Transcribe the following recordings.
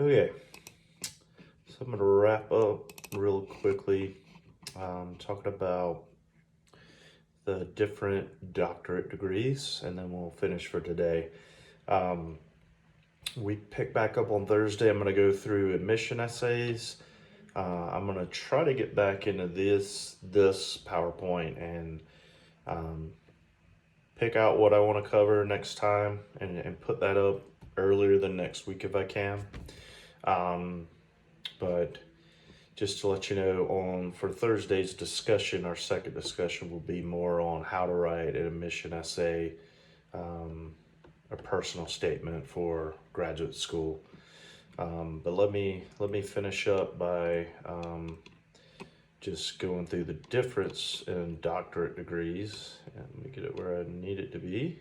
Okay, so I'm going to wrap up real quickly, talking about the different doctorate degrees, and then we'll finish for today. Um, we pick back up on Thursday. I'm going to go through admission essays. I'm going to try to get back into this PowerPoint and um, pick out what I want to cover next time and put that up earlier than next week if I can. But just to let you know, on for Thursday's discussion, our second discussion will be more on how to write an admission essay, um, a personal statement for graduate school. But let me finish up by just going through the difference in doctorate degrees, and let me get it where I need it to be.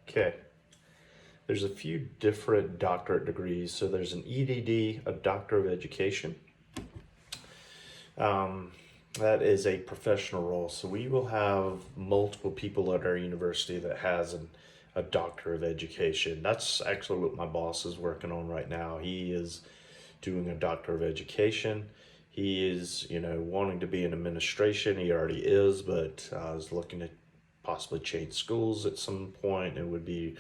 Okay. There's a few different doctorate degrees. So there's an EDD, a Doctor of Education. That is a professional role. So we will have multiple people at our university that has a Doctor of Education. That's actually what my boss is working on right now. He is doing a Doctor of Education. He is, wanting to be in administration. He already is, but is looking to possibly change schools at some point. It would be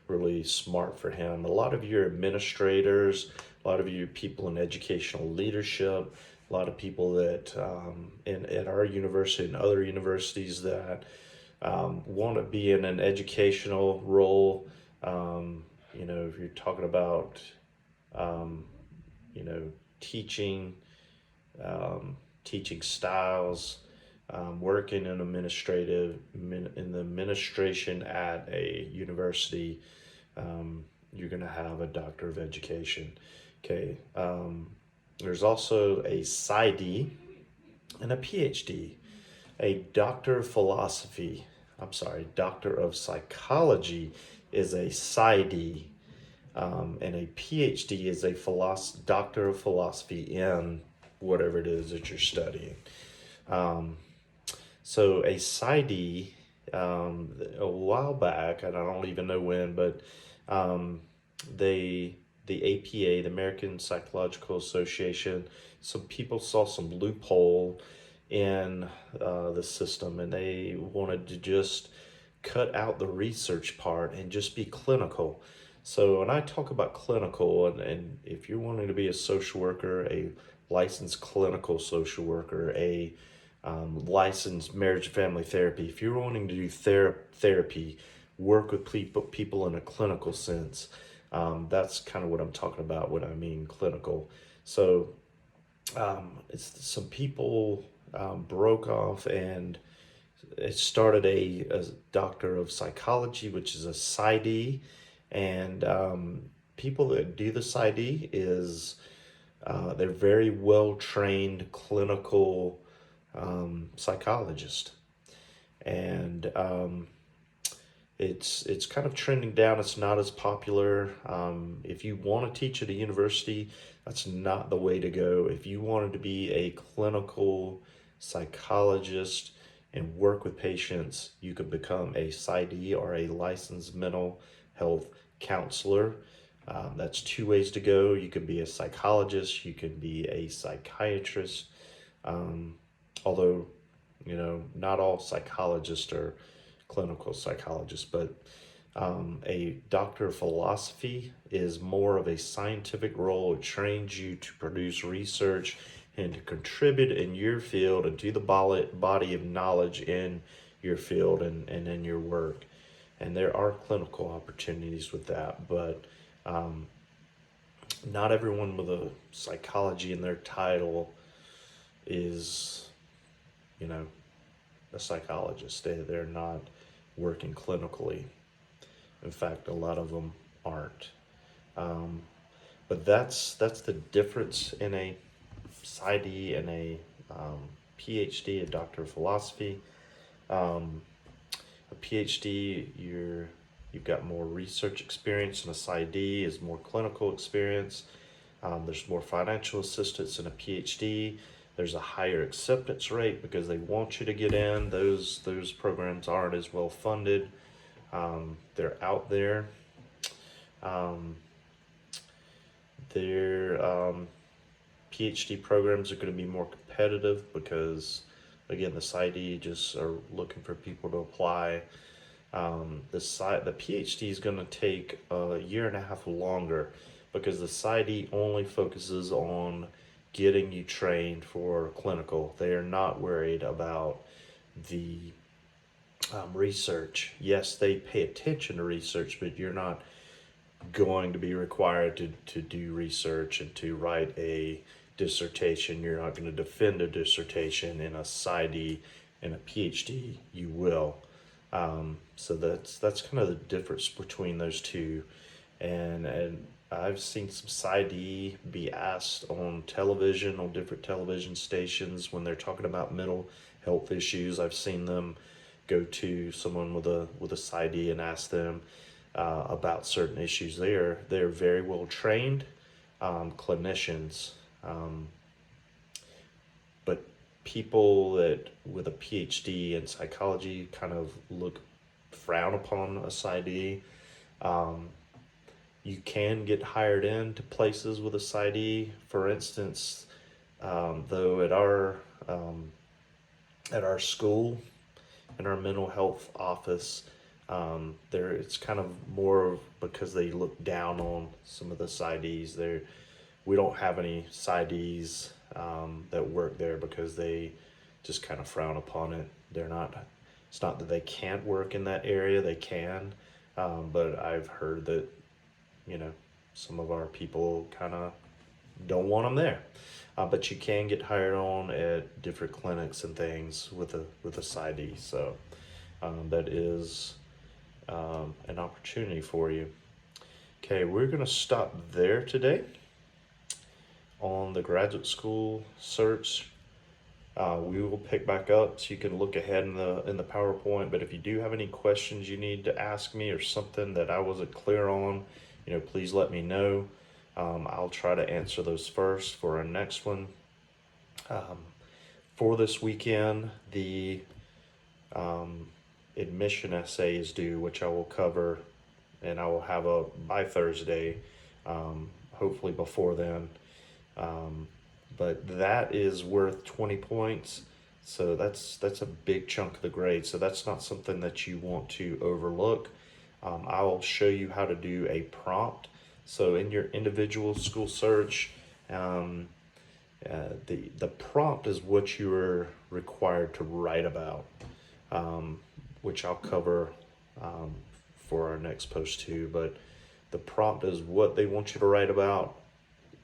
really smart for him. A lot of your administrators, a lot of you people in educational leadership, a lot of people that at our university and other universities that want to be in an educational role. If you're talking about, um, teaching, teaching styles, working in the administration at a university, you're going to have a Doctor of Education. Okay. There's also a PsyD and a PhD, a Doctor of Philosophy. I'm sorry, Doctor of Psychology is a PsyD, and a PhD is a Doctor of Philosophy in whatever it is that you're studying. So a PsyD, a while back, and I don't even know when, but the APA, the American Psychological Association, some people saw some loophole in the system, and they wanted to just cut out the research part and just be clinical. So when I talk about clinical, and if you're wanting to be a social worker, a licensed clinical social worker, a licensed marriage and family therapy, if you're wanting to do therapy, work with people in a clinical sense, that's kind of what I'm talking about when I mean clinical. So it's some people broke off and it started a Doctor of Psychology, which is a PsyD, and people that do the PsyD is they're very well trained clinical psychologist, and it's kind of trending down. It's not as popular. If you want to teach at a university, that's not the way to go. If you wanted to be a clinical psychologist and work with patients, you could become a PsyD or a licensed mental health counselor. That's two ways to go. You can be a psychologist, you can be a psychiatrist. Although, not all psychologists are clinical psychologists, but a Doctor of Philosophy is more of a scientific role. It trains you to produce research and to contribute in your field and to the body of knowledge in your field and in your work. And there are clinical opportunities with that, but not everyone with a psychology in their title is, a psychologist. They're not working clinically. In fact, a lot of them aren't. But that's the difference in a PsyD and a PhD, a Doctor of Philosophy. A PhD, you've got more research experience, and a PsyD is more clinical experience. There's more financial assistance in a PhD. There's a higher acceptance rate because they want you to get in. Those programs aren't as well funded. They're out there. Um, their PhD programs are going to be more competitive because, again, the PsyD just are looking for people to apply. The PhD is going to take a year and a half longer because the PsyD only focuses on getting you trained for clinical. They are not worried about the research. Yes, they pay attention to research, but you're not going to be required to do research and to write a dissertation. You're not going to defend a dissertation in a PsyD. In a PhD, you will. So that's kind of the difference between those two. And I've seen some PsyD be asked on television, on different television stations when they're talking about mental health issues. I've seen them go to someone with a PsyD and ask them about certain issues. They're very well trained clinicians, but people that with a PhD in psychology kind of frown upon a PsyD. You can get hired into places with a PsyD. For instance, though at our school, in our mental health office, there it's kind of more because they look down on some of the PsyDs. We don't have any PsyDs that work there because they just kind of frown upon it. They're not. It's not that they can't work in that area; they can, but I've heard that some of our people kind of don't want them there. But you can get hired on at different clinics and things with a PsyD. So that is an opportunity for you. Okay, we're going to stop there today on the graduate school search. We will pick back up so you can look ahead in the PowerPoint. But if you do have any questions you need to ask me or something that I wasn't clear on, please let me know. I'll try to answer those first for our next one. For this weekend, the admission essay is due, which I will cover, and I will have by Thursday, hopefully before then. But that is worth 20 points, so that's a big chunk of the grade. So that's not something that you want to overlook. I will show you how to do a prompt. So in your individual school search, the prompt is what you are required to write about, which I'll cover for our next post too. But the prompt is what they want you to write about,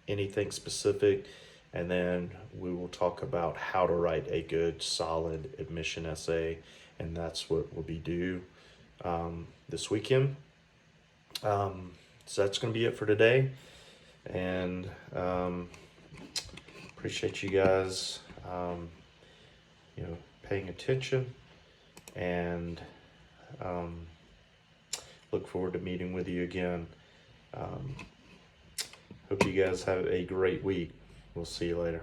anything specific, and then we will talk about how to write a good, solid admission essay, and that's what will be due this weekend. So that's going to be it for today, and appreciate you guys paying attention, and look forward to meeting with you again. Hope you guys have a great week. We'll see you later.